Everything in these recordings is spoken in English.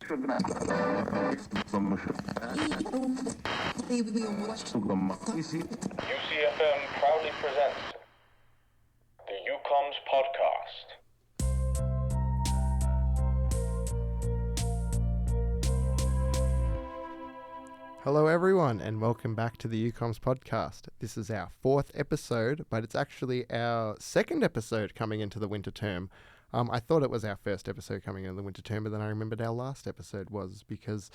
UCFM proudly presents the UComs podcast. Hello everyone and welcome back to the UComs podcast. This is our fourth episode, but it's actually our second episode coming into the winter term. I thought it was our first episode coming into the winter term, but then I remembered our last episode was because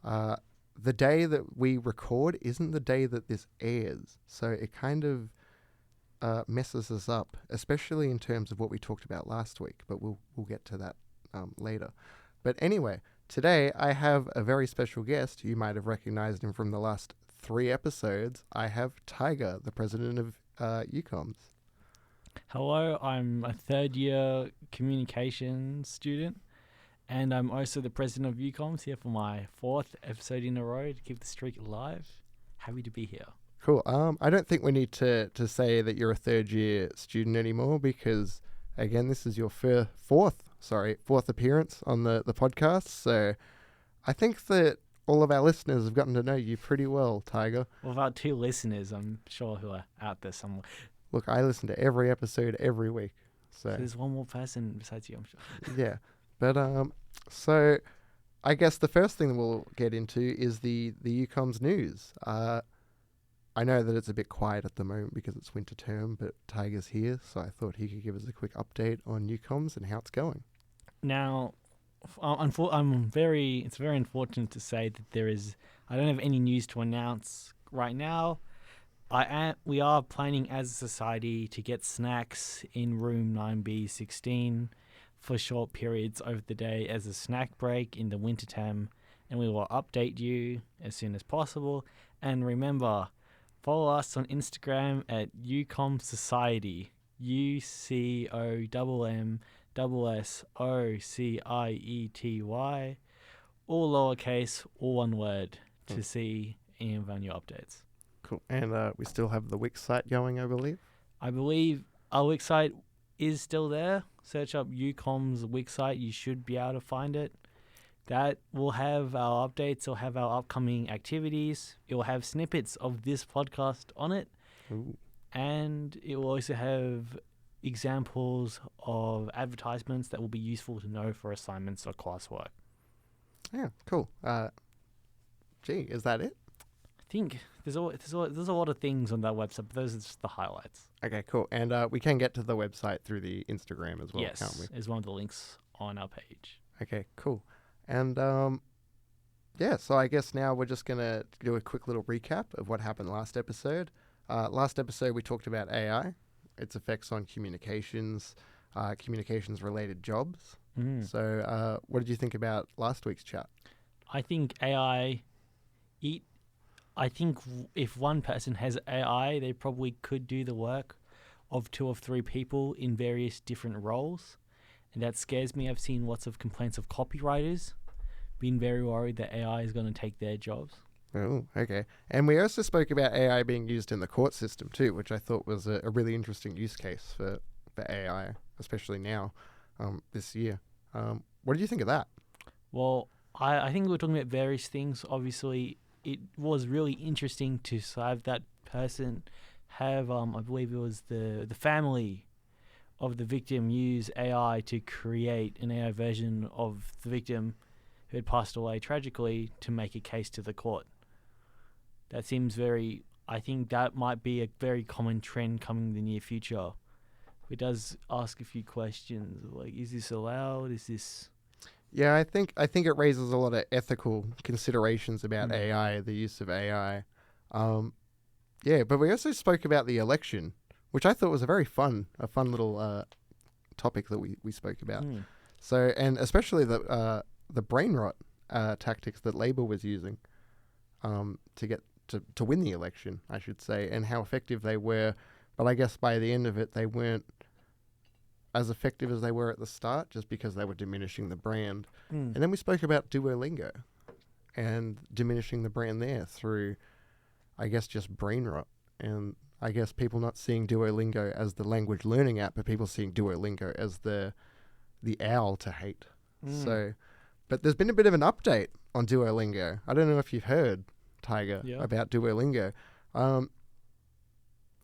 the day that we record isn't the day that this airs. So it kind of messes us up, especially in terms of what we talked about last week, but we'll get to that later. But anyway, today I have a very special guest. You might have recognized him from the last 3 episodes. I have Taiga, the president of UComs. Hello, I'm a third-year communications student, and I'm also the president of UComs here for my 4th episode in a row to keep the streak alive. Happy to be here. Cool. I don't think we need to say that you're a third-year student anymore because, again, this is your fourth appearance on the podcast. So I think that all of our listeners have gotten to know you pretty well, Taiga. Well, about 2 listeners, I'm sure, who are out there somewhere. Look, I listen to every episode every week. So there's one more person besides you, I'm sure. Yeah. But so I guess the first thing we'll get into is the UComs news. I know that it's a bit quiet at the moment because it's winter term, but Taiga's here, so I thought he could give us a quick update on UComs and how it's going. Now, it's very unfortunate to say that I don't have any news to announce right now. We are planning as a society to get snacks in room 9B16 for short periods over the day as a snack break in the winter term, and we will update you as soon as possible. And remember, follow us on Instagram at UComm Society, UCOMMSSOCIETY, all lowercase, all one word, to see any of our new updates. Cool. And we still have the Wix site going, I believe? I believe our Wix site is still there. Search up UComm's Wix site. You should be able to find it. That will have our updates. It'll have our upcoming activities. It will have snippets of this podcast on it. Ooh. And it will also have examples of advertisements that will be useful to know for assignments or classwork. Yeah, cool. Is that it? I think there's a lot of things on that website, but those are just the highlights. Okay, cool. And we can get to the website through the Instagram as well, yes, can't we? Yes, is one of the links on our page. Okay, cool. And so I guess now we're just going to do a quick little recap of what happened last episode. Last episode we talked about AI, its effects on communications-related jobs. So what did you think about last week's chat? I think if one person has AI, they probably could do the work of 2 or 3 people in various different roles. And that scares me. I've seen lots of complaints of copywriters being very worried that AI is going to take their jobs. Oh, okay. And we also spoke about AI being used in the court system too, which I thought was a really interesting use case for AI, especially now, this year. What did you think of that? Well, I think we were talking about various things. Obviously, it was really interesting to have that person have, I believe it was the family of the victim use AI to create an AI version of the victim who had passed away tragically to make a case to the court. That seems I think that might be a very common trend coming in the near future. It does ask a few questions, like, is this allowed? Is this... Yeah, I think it raises a lot of ethical considerations about AI, the use of AI. But we also spoke about the election, which I thought was a fun little topic that we spoke about. So, and especially the brain rot tactics that Labour was using to win the election, I should say, and how effective they were. But I guess by the end of it, they weren't as effective as they were at the start, just because they were diminishing the brand. And then we spoke about Duolingo and diminishing the brand there through, I guess, just brain rot. And I guess people not seeing Duolingo as the language learning app, but people seeing Duolingo as the owl to hate. So But there's been a bit of an update on Duolingo. I don't know if you've heard, Taiga, Yeah. about Duolingo.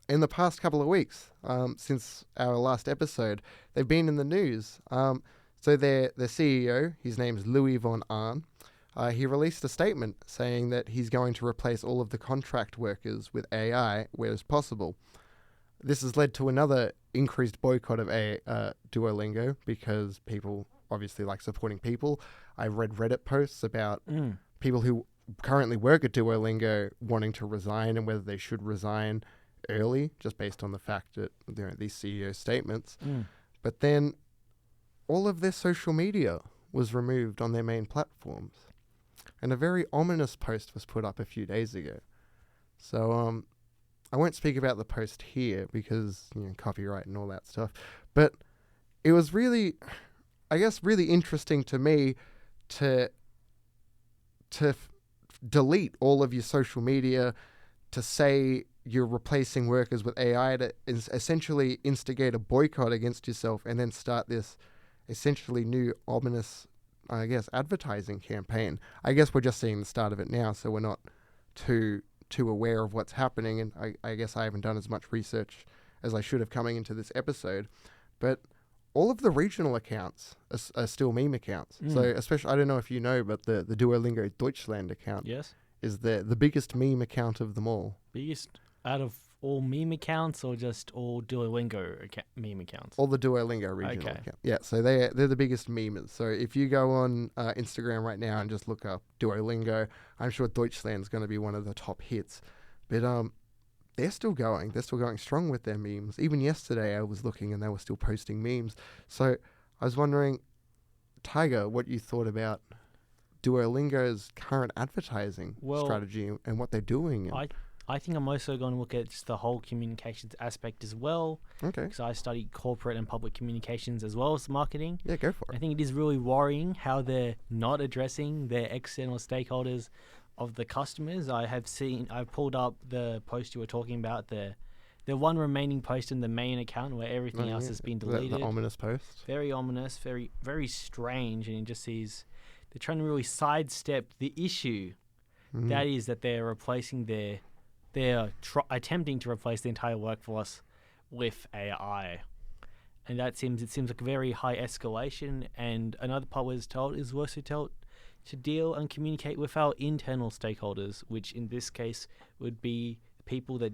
In the past couple of weeks, since our last episode, they've been in the news. So their CEO, his name's Louis von Ahn, he released a statement saying that he's going to replace all of the contract workers with AI where it's possible. This has led to another increased boycott of Duolingo because people obviously like supporting people. I read Reddit posts about people who currently work at Duolingo wanting to resign and whether they should resign early just based on the fact that these CEO statements. But then all of their social media was removed on their main platforms. And a very ominous post was put up a few days ago. So I won't speak about the post here because copyright and all that stuff. But it was really, I guess, really interesting to me to delete all of your social media, to say you're replacing workers with AI, to essentially instigate a boycott against yourself and then start this essentially new ominous, I guess, advertising campaign. I guess we're just seeing the start of it now, so we're not too aware of what's happening, and I guess I haven't done as much research as I should have coming into this episode. But all of the regional accounts are still meme accounts. So especially, I don't know if you know, but the Duolingo Deutschland account is the biggest meme account of them all. Biggest out of all meme accounts or just all Duolingo meme accounts? All the Duolingo regional accounts. Yeah, so they're the biggest memers. So if you go on Instagram right now and just look up Duolingo, I'm sure Deutschland's going to be one of the top hits. But they're still going. They're still going strong with their memes. Even yesterday I was looking and they were still posting memes. So I was wondering, Taiga, what you thought about Duolingo's current advertising strategy and what they're doing. I think I'm also going to look at just the whole communications aspect as well. Okay. Because I studied corporate and public communications as well as marketing. Yeah, go for it. I think it is really worrying how they're not addressing their external stakeholders of the customers. I've pulled up the post you were talking about, the one remaining post in the main account where everything else has been deleted. The ominous post. Very ominous, very, very strange, and it just sees they're trying to really sidestep the issue. That is that they're replacing they're attempting to replace the entire workforce with AI. And it seems like a very high escalation. And another part was told is also told to deal and communicate with our internal stakeholders, which in this case would be people that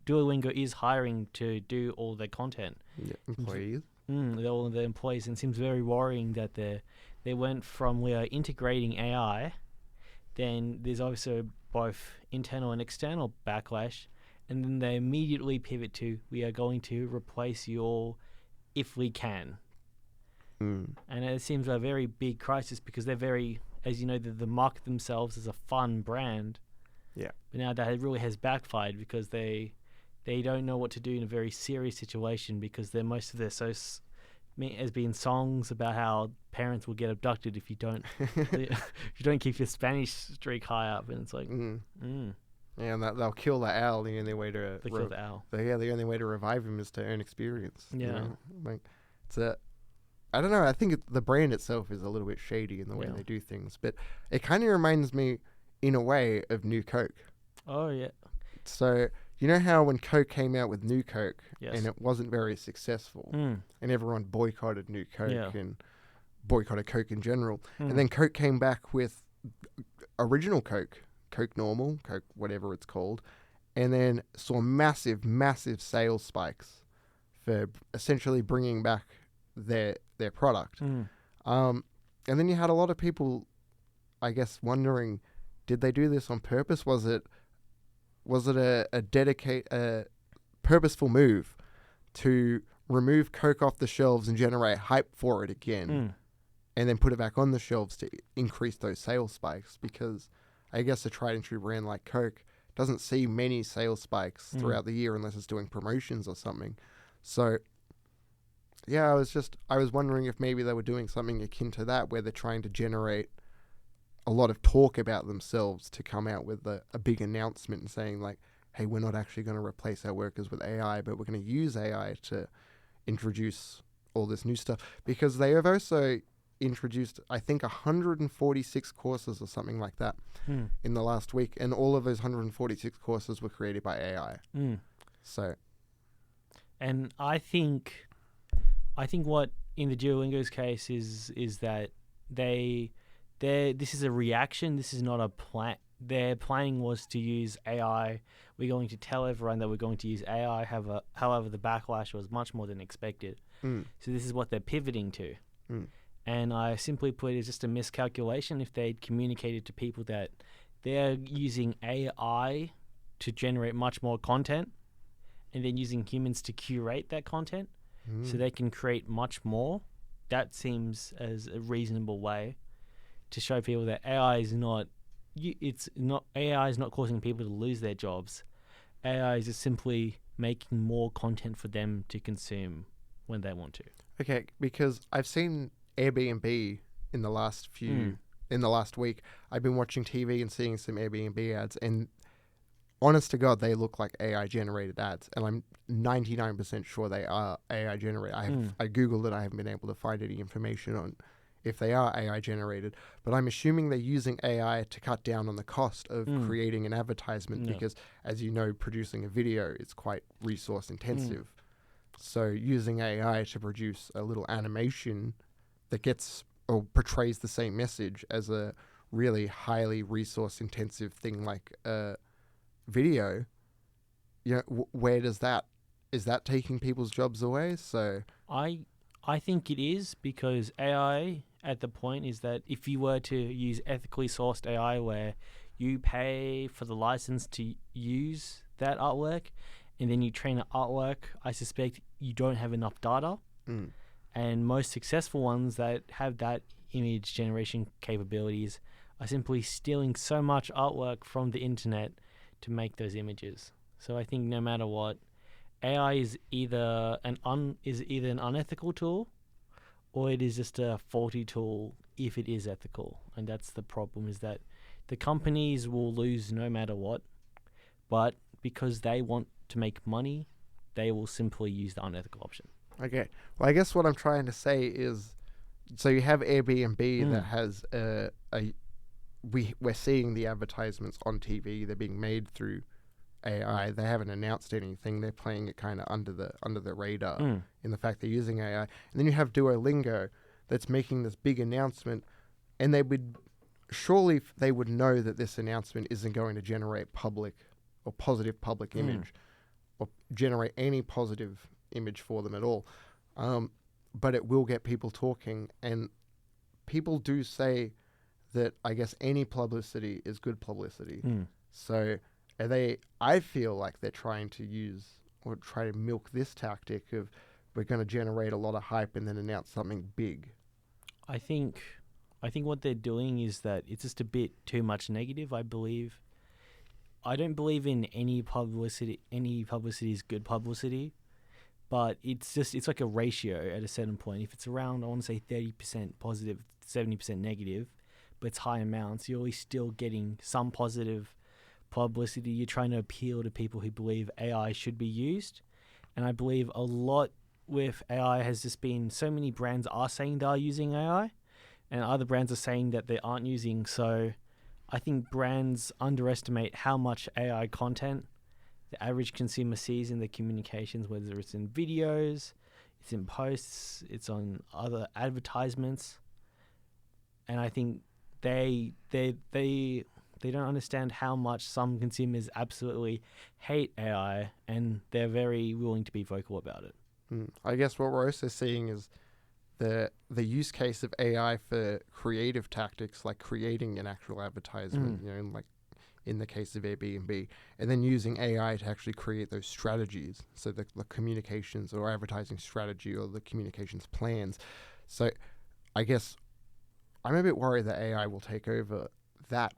Duolingo is hiring to do all their content. Yeah, employees. All the employees. And it seems very worrying that they went from we are integrating AI, then there's also both internal and external backlash, and then they immediately pivot to we are going to replace you all if we can. And it seems a very big crisis because they're very, as you know, they market themselves as a fun brand. Yeah. But now that really has backfired because they don't know what to do in a very serious situation because most of their has been songs about how parents will get abducted if you don't keep your Spanish streak high up, and it's like, yeah, and they'll kill the owl. The only way to kill the owl. The only way to revive him is to earn experience. Yeah, you know? Like I don't know. I think the brand itself is a little bit shady in the way they do things, but it kind of reminds me, in a way, of New Coke. Oh yeah. So you know how when Coke came out with New Coke Yes. and it wasn't very successful, and everyone boycotted New Coke and boycotted Coke in general, and then Coke came back with original Coke, Coke Normal, Coke whatever it's called, and then saw massive, massive sales spikes for essentially bringing back their product. And then you had a lot of people, I guess, wondering, did they do this on purpose? Was it a purposeful move to remove Coke off the shelves and generate hype for it again, and then put it back on the shelves to increase those sales spikes? Because I guess a tried and true brand like Coke doesn't see many sales spikes throughout the year unless it's doing promotions or something. So yeah, I was wondering if maybe they were doing something akin to that, where they're trying to generate a lot of talk about themselves to come out with a big announcement and saying like, hey, we're not actually going to replace our workers with AI, but we're going to use AI to introduce all this new stuff. Because they have also, introduced, I think, 146 courses or something like that in the last week, and all of those 146 courses were created by AI. So, and I think what in the Duolingo's case is that this is a reaction. This is not a plan. Their planning was to use AI. We're going to tell everyone that we're going to use AI. However, the backlash was much more than expected. So this is what they're pivoting to. And I simply put it's just a miscalculation if they'd communicated to people that they're using AI to generate much more content and then using humans to curate that content so they can create much more. That seems as a reasonable way to show people that AI is not causing people to lose their jobs. AI is just simply making more content for them to consume when they want to. Okay, because I've seen Airbnb in the last week. I've been watching TV and seeing some Airbnb ads, and honest to God, they look like AI generated ads, and I'm 99% sure they are AI generated. I Googled it. I haven't been able to find any information on if they are AI generated, but I'm assuming they're using AI to cut down on the cost of creating an advertisement because, as you know, producing a video is quite resource intensive. So using AI to produce a little animation that gets or portrays the same message as a really highly resource intensive thing like a video, where does that, is that taking people's jobs away? So I think it is, because AI at the point is that if you were to use ethically sourced AI where you pay for the license to use that artwork and then you train an artwork, I suspect you don't have enough data. And most successful ones that have that image generation capabilities are simply stealing so much artwork from the internet to make those images. So I think no matter what, AI is either an unethical tool, or it is just a faulty tool if it is ethical. And that's the problem, is that the companies will lose no matter what, but because they want to make money, they will simply use the unethical option. Okay. Well, I guess what I'm trying to say is, so you have Airbnb that has we're seeing the advertisements on TV. They're being made through AI. They haven't announced anything. They're playing it kind of under the radar in the fact they're using AI. And then you have Duolingo that's making this big announcement, and they would know that this announcement isn't going to generate public or positive public image or generate any positive image for them at all. But it will get people talking, and people do say that, I guess, any publicity is good publicity. So I feel like they're trying to use or try to milk this tactic of, we're going to generate a lot of hype and then announce something big. I think what they're doing is that it's just a bit too much negative, I believe. I don't believe in any publicity. Any publicity is good publicity, but it's like a ratio at a certain point. If it's around, I want to say 30% positive, 70% negative, but it's high amounts, you're always still getting some positive publicity. You're trying to appeal to people who believe AI should be used. And I believe a lot with AI has just been, so many brands are saying they are using AI, and other brands are saying that they aren't using. So I think brands underestimate how much AI content the average consumer sees in their communications, whether it's in videos, it's in posts, it's on other advertisements. And I think they don't understand how much some consumers absolutely hate AI, and they're very willing to be vocal about it. I guess what we're also seeing is the use case of AI for creative tactics, like creating an actual advertisement, like in the case of Airbnb, and then using AI to actually create those strategies, so the communications or advertising strategy or the communications plans. So I guess I'm a bit worried that AI will take over that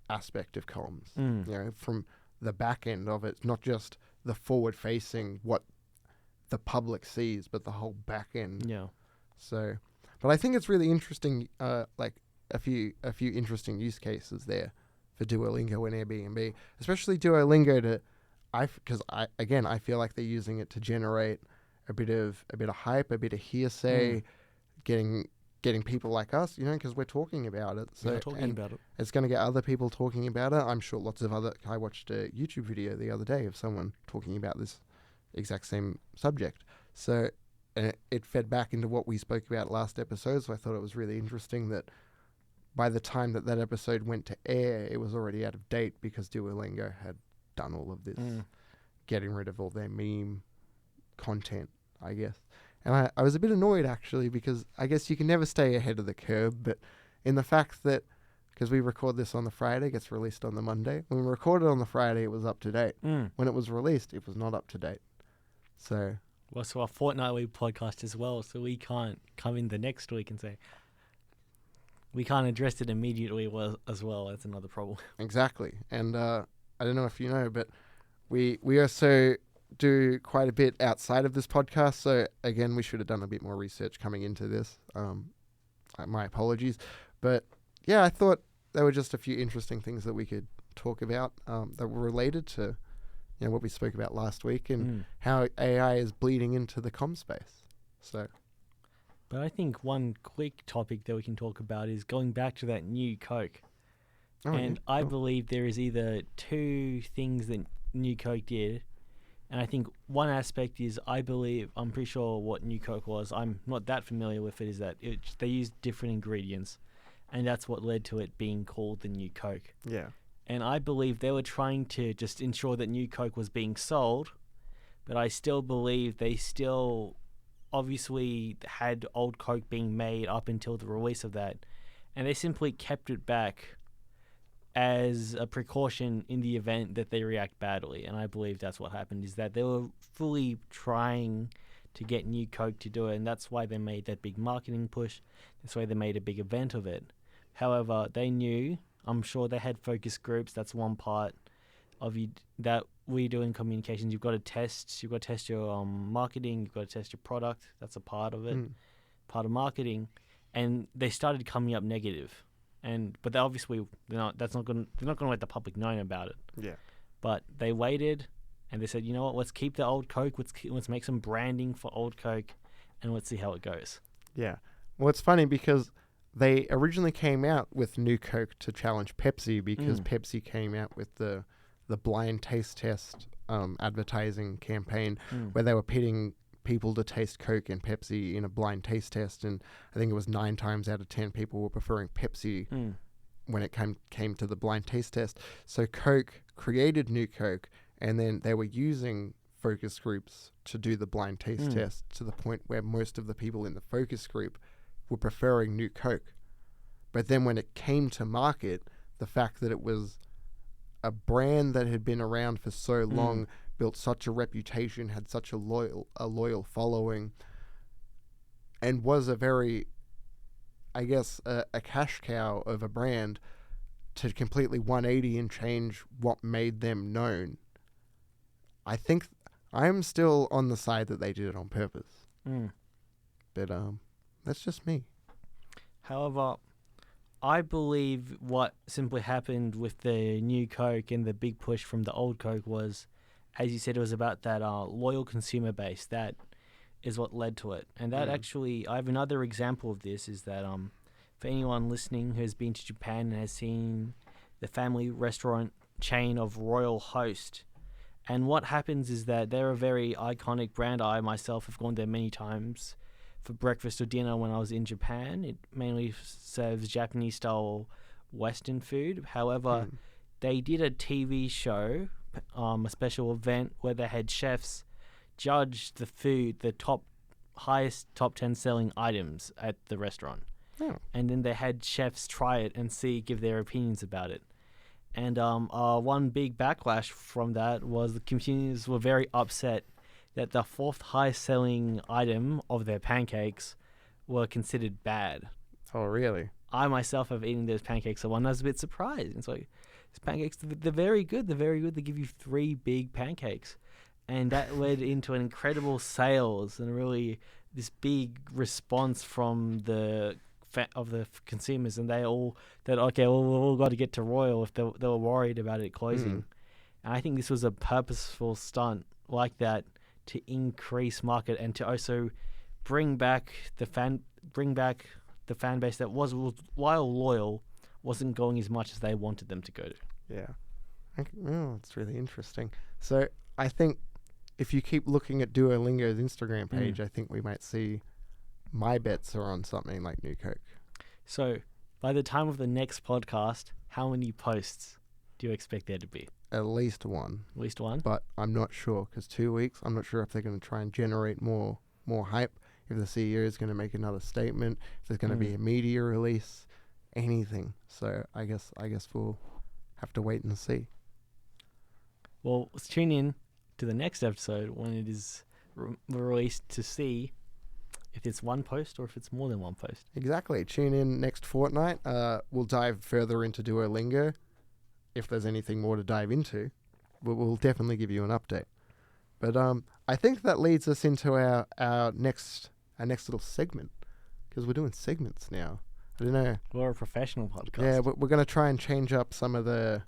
aspect of comms, from the back end of it, not just the forward-facing, what the public sees, but the whole back end. Yeah. So, but I think it's really interesting, like a few interesting use cases there for Duolingo and Airbnb, especially Duolingo because I feel like they're using it to generate a bit of hype, a bit of hearsay, getting getting people like us, because we're talking about it. So We're talking and about it. it's going to get other people talking about it. I'm sure lots of other. I watched a YouTube video the other day of someone talking about this exact same subject. So it fed back into what we spoke about last episode. So I thought it was really interesting that by the time that episode went to air, it was already out of date because Duolingo had done all of this, getting rid of all their meme content, I guess. And I was a bit annoyed, actually, because I guess you can never stay ahead of the curve, but in the fact that, because we record this on the Friday, it gets released on the Monday. When we recorded on the Friday, it was up to date. When it was released, it was not up to date. So... Well, so our fortnightly podcast as well, so we can't come in the next week and say... We can't address it immediately as well. That's another problem. Exactly. And I don't know if you know, but we also do quite a bit outside of this podcast. So again, we should have done a bit more research coming into this. My apologies. But yeah, I thought there were just a few interesting things that we could talk about that were related to what we spoke about last week and how AI is bleeding into the comm space. So... But I think one quick topic that we can talk about is going back to that new Coke. I believe there is either two things that New Coke did. And I think one aspect is I'm pretty sure what New Coke was. I'm not that familiar with it, is that they used different ingredients. And that's what led to it being called the New Coke. Yeah. And I believe they were trying to just ensure that New Coke was being sold. But I still believe they still... obviously had old Coke being made up until the release of that, and they simply kept it back as a precaution in the event that they react badly. And I believe that's what happened, is that they were fully trying to get New Coke to do it, and that's why they made that big marketing push. That's why they made a big event of it. However, they knew, I'm sure they had focus groups. That's one part of you that we do in communications. You've got to test your marketing, you've got to test your product. That's a part of it, part of marketing. And they started coming up negative, but they obviously they're not going to let the public know about it. Yeah. But they waited, and they said, you know what? Let's keep the old Coke. Let's make some branding for old Coke, and let's see how it goes. Yeah. Well, it's funny because they originally came out with New Coke to challenge Pepsi because Pepsi came out with the blind taste test advertising campaign where they were pitting people to taste Coke and Pepsi in a blind taste test, and I think it was 9 times out of 10 people were preferring Pepsi when it came to the blind taste test. So Coke created New Coke, and then they were using focus groups to do the blind taste test to the point where most of the people in the focus group were preferring New Coke. But then when it came to market, the fact that it was a brand that had been around for so long, built such a reputation, had such a loyal following, and was a very, I guess, a cash cow of a brand, to completely 180 and change what made them known. I think I'm still on the side that they did it on purpose. But that's just me. However, I believe what simply happened with the new Coke and the big push from the old Coke was, as you said, it was about that loyal consumer base. That is what led to it. And that actually, I have another example of this, is that for anyone listening who has been to Japan and has seen the family restaurant chain of Royal Host, and what happens is that they're a very iconic brand. I myself have gone there many times for breakfast or dinner when I was in Japan. It mainly serves Japanese-style Western food. However, they did a TV show, a special event where they had chefs judge the food, the highest top 10 selling items at the restaurant. And then they had chefs try it and give their opinions about it. And one big backlash from that was the consumers were very upset that the 4th highest selling item of their pancakes were considered bad. Oh, really? I myself have eaten those pancakes, so I was a bit surprised. It's like, these pancakes, they're very good. They're very good. They give you 3 big pancakes. And that led into an incredible sales and really this big response from the consumers. And they all thought, okay, well, we've all got to get to Royal if they were worried about it closing. And I think this was a purposeful stunt like that to increase market and to also bring back the fan base that was while loyal wasn't going as much as they wanted them to go to. Yeah. It's really interesting. So I think if you keep looking at Duolingo's Instagram page, I think we might see my bets are on something like New Coke. So by the time of the next podcast, how many posts do you expect there to be? At least one. At least one? But I'm not sure, because 2 weeks, I'm not sure if they're going to try and generate more hype, if the CEO is going to make another statement, if there's going to be a media release, anything. So I guess we'll have to wait and see. Well, let's tune in to the next episode when it is released to see if it's one post or if it's more than one post. Exactly. Tune in next fortnight. We'll dive further into Duolingo. If there's anything more to dive into, we'll definitely give you an update. But I think that leads us into our next little segment, because we're doing segments now. I don't know. We're a professional podcast. Yeah, we're going to try and change up some of the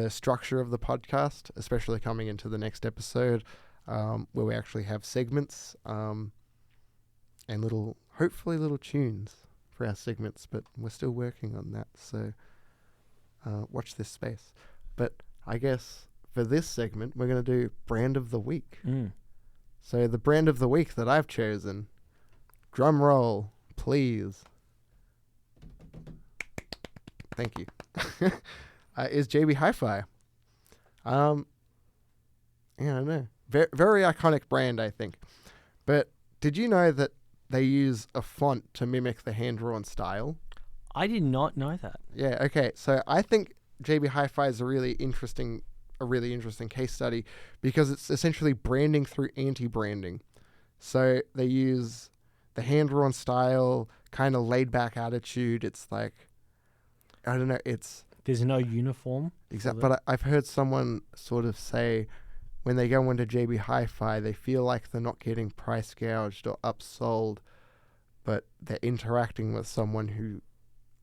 structure of the podcast, especially coming into the next episode, where we actually have segments and hopefully little tunes for our segments. But we're still working on that, so watch this space. But I guess for this segment, we're going to do brand of the week. So the brand of the week that I've chosen, drum roll, please. Thank you. Is JB Hi-Fi. Yeah, I don't know. Very iconic brand, I think. But did you know that they use a font to mimic the hand-drawn style? I did not know that. Yeah, okay. So I think JB Hi-Fi is a really interesting case study, because it's essentially branding through anti-branding. So they use the hand-drawn style, kind of laid-back attitude. It's like, I don't know, There's no uniform. Exactly. But I've heard someone sort of say when they go into JB Hi-Fi, they feel like they're not getting price gouged or upsold, but they're interacting with someone who,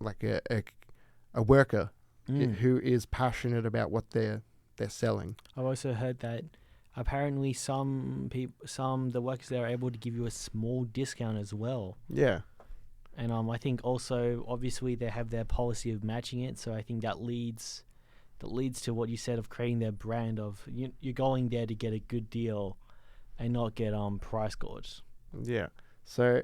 like a worker who is passionate about what they're selling. I've also heard that apparently the workers there are able to give you a small discount as well. Yeah. And I think also, obviously, they have their policy of matching it. So I think that leads to what you said of creating their brand of you're going there to get a good deal and not get price gouged. Yeah. So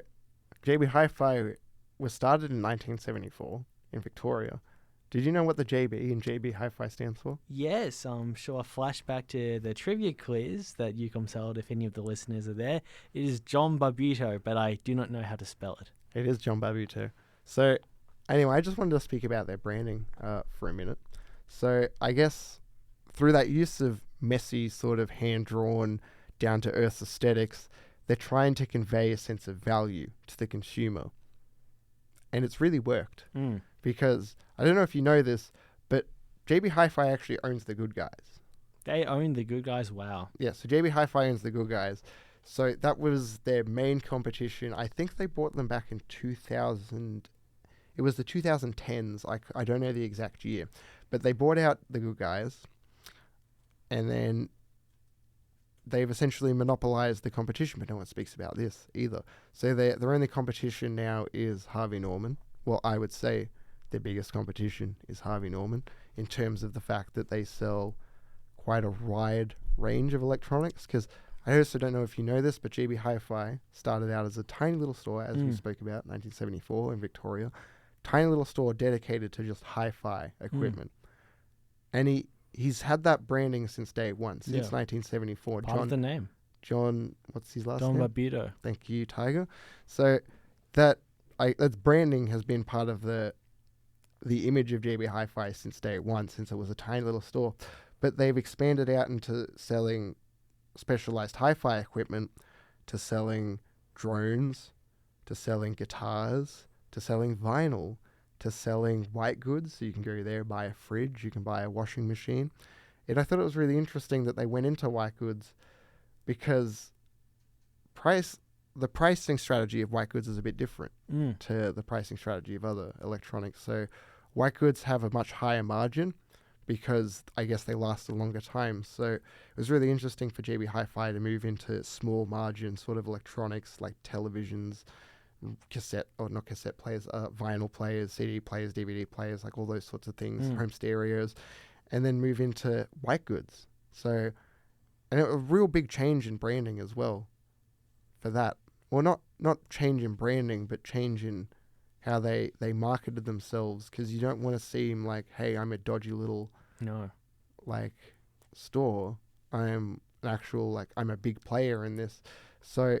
JB Hi-Fi was started in 1974 in Victoria. Did you know what the JB in JB Hi-Fi stands for? Yes, I'm sure. Flashback to the trivia quiz that UCOM's held, if any of the listeners are there. It is John Barbuto, but I do not know how to spell it. It is John Barbuto. So anyway, I just wanted to speak about their branding for a minute. So I guess through that use of messy, sort of hand-drawn, down-to-earth aesthetics, they're trying to convey a sense of value to the consumer. And it's really worked. Because, I don't know if you know this, but JB Hi-Fi actually owns the Good Guys. They own the Good Guys? Wow. Yeah, so JB Hi-Fi owns the Good Guys. So that was their main competition. I think they bought them back in 2000. It was the 2010s. I don't know the exact year. But they bought out the Good Guys. And then they've essentially monopolized the competition. But no one speaks about this either. So their only competition now is Harvey Norman. Well, I would say their biggest competition is Harvey Norman, in terms of the fact that they sell quite a wide range of electronics. Because I also don't know if you know this, but JB Hi-Fi started out as a tiny little store, as we spoke about, 1974 in Victoria. Tiny little store dedicated to just hi-fi equipment. And he's had that branding since day one, since 1974. Part of the name. John, what's his last name? name? John Barbuto. Thank you, Taiga. So that branding has been part of the image of JB Hi-Fi since day one, since it was a tiny little store. But they've expanded out into selling specialized hi-fi equipment, to selling drones, to selling guitars, to selling vinyl, to selling white goods. So you can go there, buy a fridge, you can buy a washing machine. And I thought it was really interesting that they went into white goods, because the pricing strategy of white goods is a bit different to the pricing strategy of other electronics. So white goods have a much higher margin, because I guess they last a longer time. So it was really interesting for JB Hi-Fi to move into small margin sort of electronics like televisions, not cassette players, vinyl players, CD players, DVD players, like all those sorts of things, Mm. home stereos, and then move into white goods. So, and a real big change in branding as well for that. Well, not change in branding, but change in how they marketed themselves, because you don't want to seem like, hey, I'm a dodgy little No. like store. I'm an actual, like, I'm a big player in this. So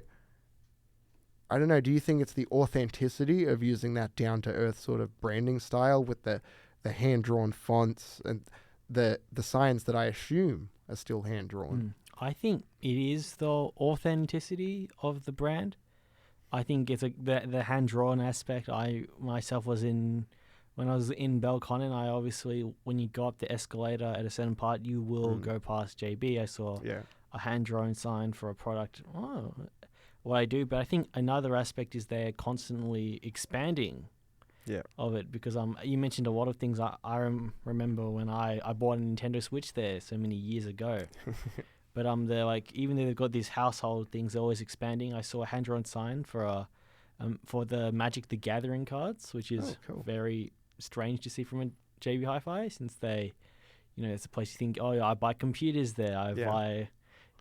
I don't know, do you think it's the authenticity of using that down to earth sort of branding style with the hand drawn fonts and the signs that I assume are still hand drawn? I think it is the authenticity of the brand. I think it's the hand drawn aspect. I myself when I was in Belconnen, I obviously, when you go up the escalator at a certain part, you will go past JB. I saw Yeah. a hand drawn sign for a product. Oh, what I do, but I think another aspect is they're constantly expanding Yeah. of it, because you mentioned a lot of things. I remember when I bought a Nintendo Switch there so many years ago. But they're like, even though they've got these household things, they're always expanding. I saw a hand drawn sign for the Magic the Gathering cards, which is cool. very strange to see from a JB Hi-Fi, since they, it's a place you think, oh yeah, I buy computers there. I buy,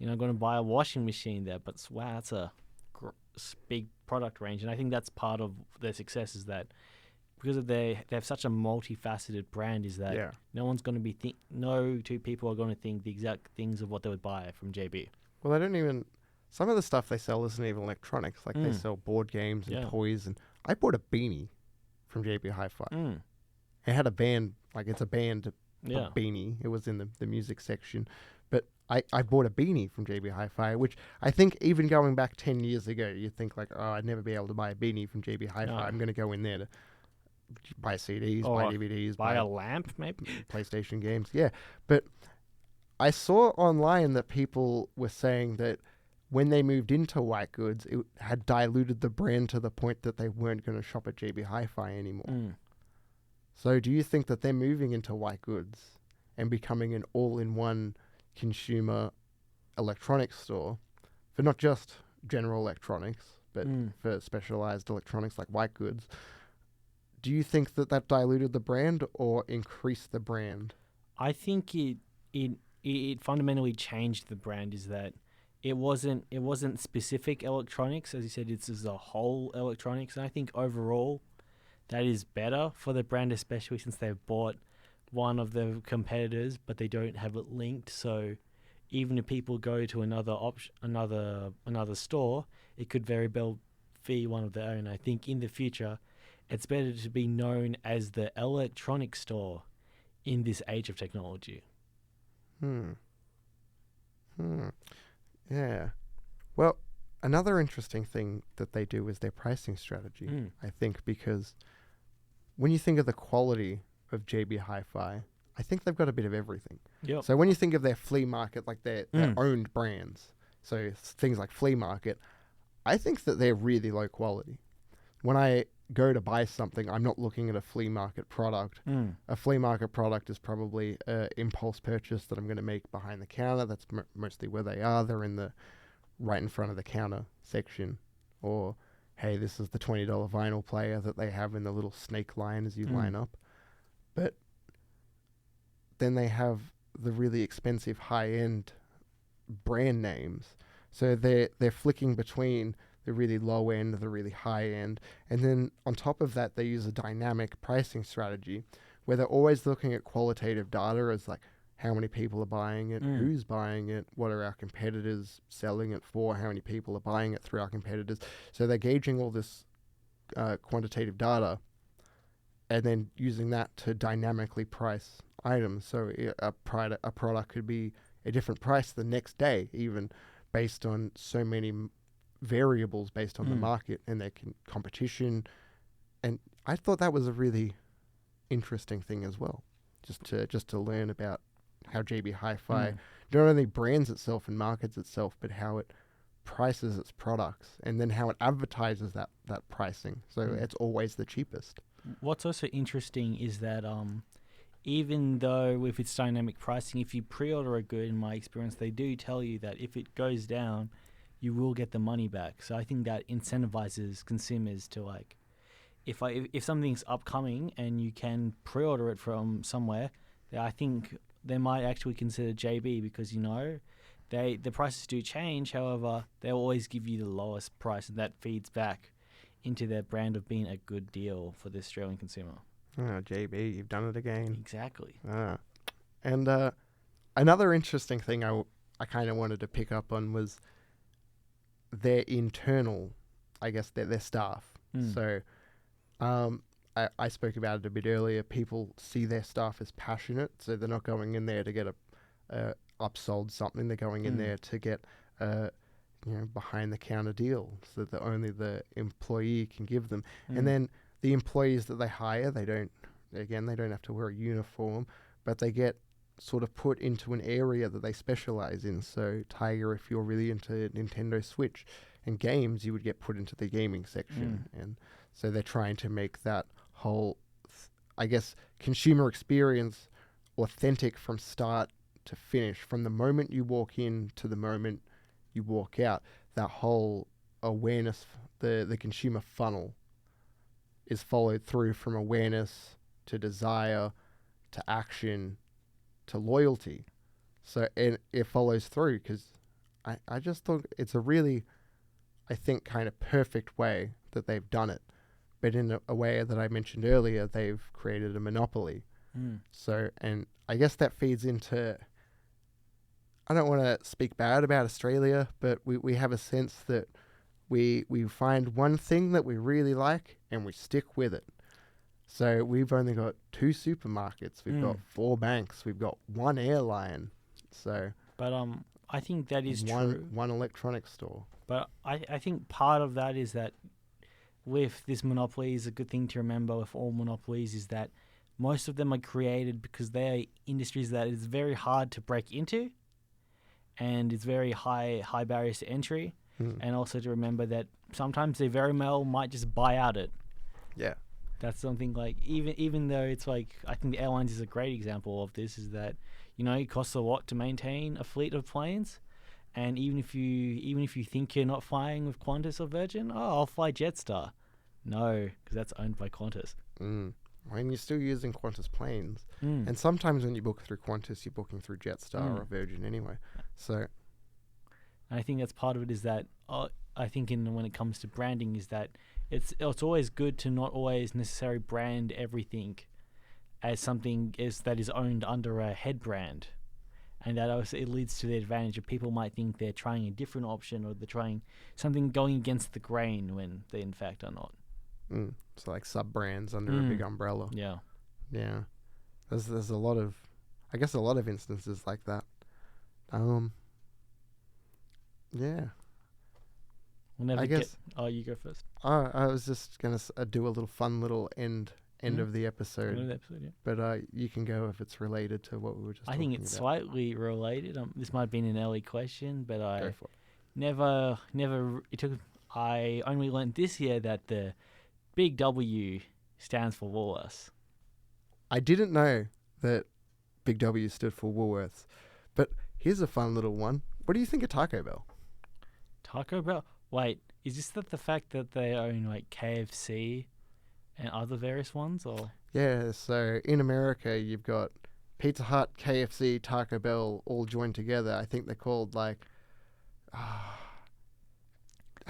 I'm going to buy a washing machine there. But wow, that's a big product range, and I think that's part of their success, is that because they have such a multifaceted brand, is that no one's going to be no two people are going to think the exact things of what they would buy from JB. Well, they don't even. Some of the stuff they sell isn't even electronics. Like they sell board games and toys. And I bought a beanie from JB Hi-Fi. It had a band, like it's a band beanie. It was in the music section. But I bought a beanie from JB Hi-Fi, which I think even going back 10 years ago, you'd think like, oh, I'd never be able to buy a beanie from JB Hi-Fi. No. I'm going to go in there to buy CDs, Or buy DVDs, buy a lamp, maybe. PlayStation games. Yeah, but I saw online that people were saying that when they moved into white goods, it had diluted the brand to the point that they weren't going to shop at JB Hi-Fi anymore. So do you think that they're moving into white goods and becoming an all-in-one consumer electronics store for not just general electronics, but for specialized electronics like white goods? Do you think that diluted the brand or increased the brand? I think it fundamentally changed the brand. Is that it wasn't specific electronics, as you said. It's as a whole electronics, and I think overall that is better for the brand, especially since they've bought one of the competitors, but they don't have it linked. So even if people go to another store, it could very well be one of their own. I think in the future, it's better to be known as the electronic store in this age of technology. Yeah. Well, another interesting thing that they do is their pricing strategy, I think, because when you think of the quality of JB Hi-Fi, I think they've got a bit of everything. Yep. So when you think of their flea market, like their owned brands, so things like Flea Market, I think that they're really low quality. When I go to buy something, I'm not looking at a flea market product. A flea market product is probably an impulse purchase that I'm going to make behind the counter. That's mostly where they are. They're in the right in front of the counter section. Or, hey, this is the $20 vinyl player that they have in the little snake line as you line up. But then they have the really expensive high-end brand names. So they're flicking between the really low end, the really high end. And then on top of that, they use a dynamic pricing strategy where they're always looking at qualitative data as like how many people are buying it, who's buying it, what are our competitors selling it for, how many people are buying it through our competitors. So they're gauging all this quantitative data and then using that to dynamically price items. So a product could be a different price the next day, even based on so many variables based on the market and their competition. And I thought that was a really interesting thing as well, just to learn about how JB Hi-Fi not only brands itself and markets itself, but how it prices its products and then how it advertises that pricing. So it's always the cheapest. What's also interesting is that even though with its dynamic pricing, if you pre-order a good, in my experience, they do tell you that if it goes down, you will get the money back. So I think that incentivizes consumers to like, if something's upcoming and you can pre-order it from somewhere, I think they might actually consider JB because the prices do change. However, they'll always give you the lowest price, and that feeds back into their brand of being a good deal for the Australian consumer. Oh, JB, you've done it again. Exactly. And another interesting thing I kind of wanted to pick up on was their internal, I guess, their staff. So I spoke about it a bit earlier. People see their staff as passionate, so they're not going in there to get a upsold something. They're going in there to get behind the counter deal, so that only the employee can give them. And then the employees that they hire, they don't have to wear a uniform, but they get sort of put into an area that they specialize in. So Taiga, if you're really into Nintendo Switch and games, you would get put into the gaming section. And so they're trying to make that whole, I guess, consumer experience authentic from start to finish. From the moment you walk in to the moment you walk out, that whole awareness, the consumer funnel is followed through from awareness to desire to action to loyalty. So, and it follows through because I just thought it's a really, I think, kind of perfect way that they've done it. But in a way that I mentioned earlier, they've created a monopoly. So, and I guess that feeds into, I don't want to speak bad about Australia, but we have a sense that we find one thing that we really like and we stick with it. So we've only got 2 supermarkets, we've got 4 banks, we've got 1 airline. So, but I think that is true. One electronics store. But I think part of that is that with this monopoly, is a good thing to remember with all monopolies is that most of them are created because they are industries that is very hard to break into, and it's very high barriers to entry. And also to remember that sometimes they very well might just buy out it. Yeah. That's something like, even though it's like, I think the airlines is a great example of this, is that, it costs a lot to maintain a fleet of planes. And even if you think you're not flying with Qantas or Virgin, I'll fly Jetstar. No, because that's owned by Qantas. When you're still using Qantas planes. And sometimes when you book through Qantas, you're booking through Jetstar or Virgin anyway. So, and I think that's part of it, is that I think when it comes to branding, is that it's always good to not always necessarily brand everything as something that is owned under a head brand. And that also, it leads to the advantage of people might think they're trying a different option, or they're trying something going against the grain when they in fact are not. So like sub-brands under a big umbrella. Yeah. Yeah. There's a lot of instances like that. Yeah. We'll I guess. You go first. I was just gonna do a little fun little end of the episode. End of the episode, yeah. But you can go if it's related to what we were just. I think it's slightly related. This might have been an early question, but Go for it. never. It took. I only learned this year that the big W stands for Woolworths. I didn't know that Big W stood for Woolworths, but here's a fun little one. What do you think of Taco Bell? Taco Bell? Wait, is this the fact that they own like KFC and other various ones, or? Yeah, so in America you've got Pizza Hut, KFC, Taco Bell all joined together. I think they're called like, I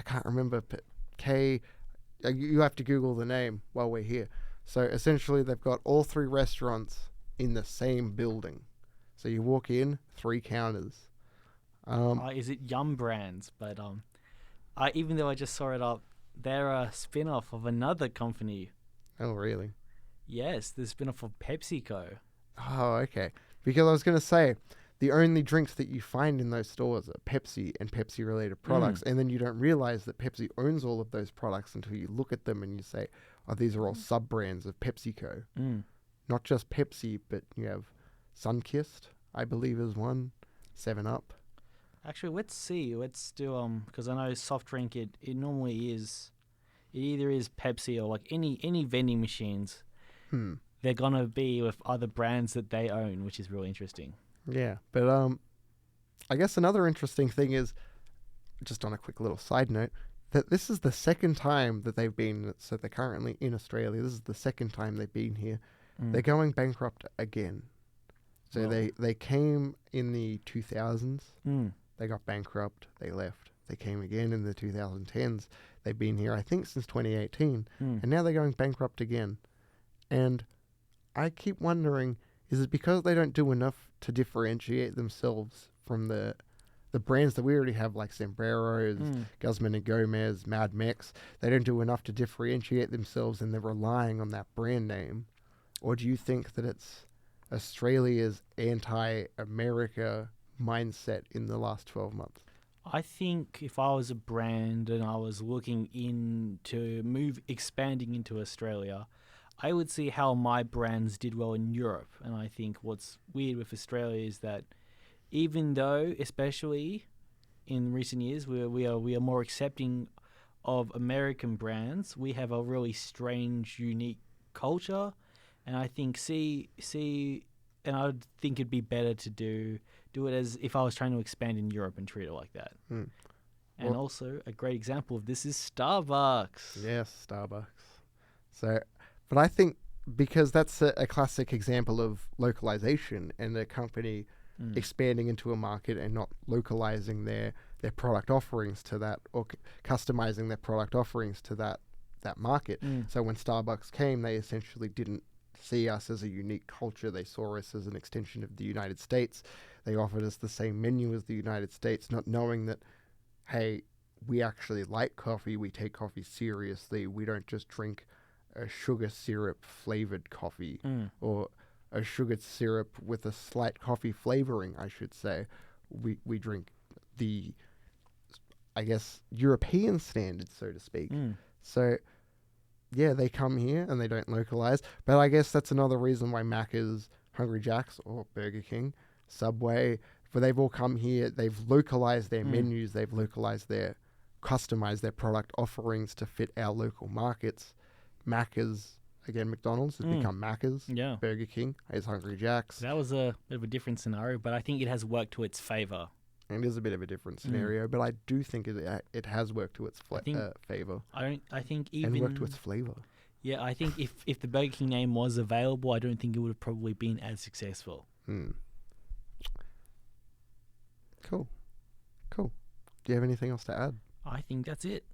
can't remember, but you have to Google the name while we're here. So essentially they've got all 3 restaurants in the same building. So you walk in, 3 counters. Is it Yum Brands? But even though I just saw it up, they're a spin-off of another company. Oh, really? Yes, the spin-off of PepsiCo. Oh, okay. Because I was going to say, the only drinks that you find in those stores are Pepsi and Pepsi-related products, and then you don't realize that Pepsi owns all of those products until you look at them and you say, oh, these are all sub-brands of PepsiCo. Not just Pepsi, but you have Sunkist, I believe is one, 7-Up. Actually, let's see. Let's do because I know soft drink. It normally is. It either is Pepsi or like any vending machines. They're gonna be with other brands that they own, which is really interesting. Yeah, but I guess another interesting thing is just on a quick little side note, that this is the second time that they've been, so they're currently in Australia, this is the second time they've been here. They're going bankrupt again. So they came in the 2000s, they got bankrupt, they left. They came again in the 2010s. They've been here, I think, since 2018, and now they're going bankrupt again. And I keep wondering, is it because they don't do enough to differentiate themselves from the brands that we already have, like Sombreros, Guzman and Gomez, Mad Mex? They don't do enough to differentiate themselves and they're relying on that brand name? Or do you think that it's Australia's anti-America mindset in the last 12 months? I think if I was a brand and I was looking into expanding into Australia, I would see how my brands did well in Europe. And I think what's weird with Australia is that even though, especially in recent years, we are more accepting of American brands, we have a really strange, unique culture. And I think and I would think it'd be better to do it as if I was trying to expand in Europe and treat it like that. And also, a great example of this is Starbucks. Yes, Starbucks. So, but I think because that's a classic example of localization and a company expanding into a market and not localizing their product offerings to that, or customizing their product offerings to that market. So when Starbucks came, they essentially didn't see us as a unique culture. They saw us as an extension of the United States. They offered us the same menu as the United States, not knowing that, hey, we actually like coffee. We take coffee seriously. We don't just drink a sugar syrup flavored coffee or a sugar syrup with a slight coffee flavoring, I should say. We drink the, I guess, European standards, so to speak. So, yeah, they come here and they don't localize. But I guess that's another reason why Macca's, Hungry Jack's, or Burger King, Subway, but they've all come here. They've localized their menus. They've customized their product offerings to fit our local markets. Macca's, again, McDonald's has become Macca's. Yeah. Burger King is Hungry Jack's. That was a bit of a different scenario, but I think it has worked to its favor. And it is a bit of a different scenario, but I do think it has worked to its favor. I think even and worked to its flavor. Yeah, I think if the Burger King name was available, I don't think it would have probably been as successful. Cool. Do you have anything else to add? I think that's it.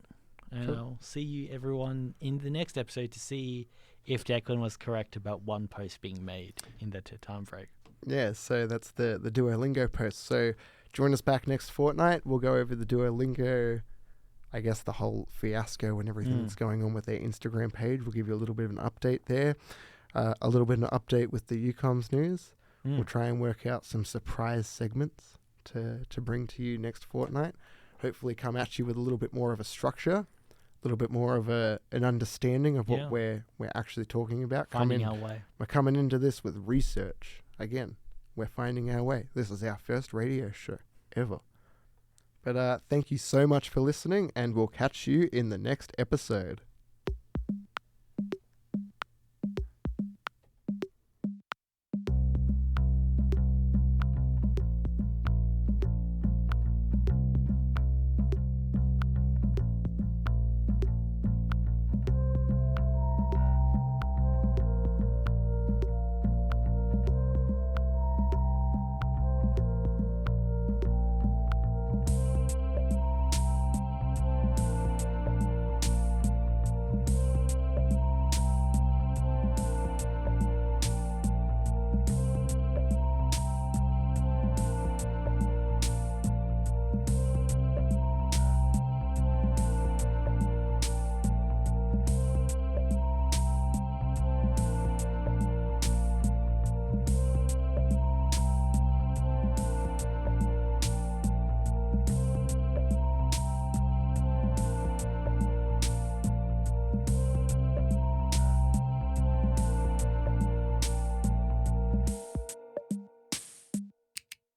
And Cool. I'll see you everyone in the next episode to see if Declan was correct about one post being made in that time frame. Yeah, so that's the Duolingo post. So join us back next fortnight. We'll go over the Duolingo, I guess the whole fiasco and everything that's going on with their Instagram page. We'll give you a little bit of an update there. A little bit of an update with the UComs news. We'll try and work out some surprise segments to bring to you next fortnight. Hopefully come at you with a little bit more of a structure, a little bit more of an understanding of what we're actually talking about. Finding our way. We're coming into this with research. Again, we're finding our way. This is our first radio show ever. But thank you so much for listening, and we'll catch you in the next episode.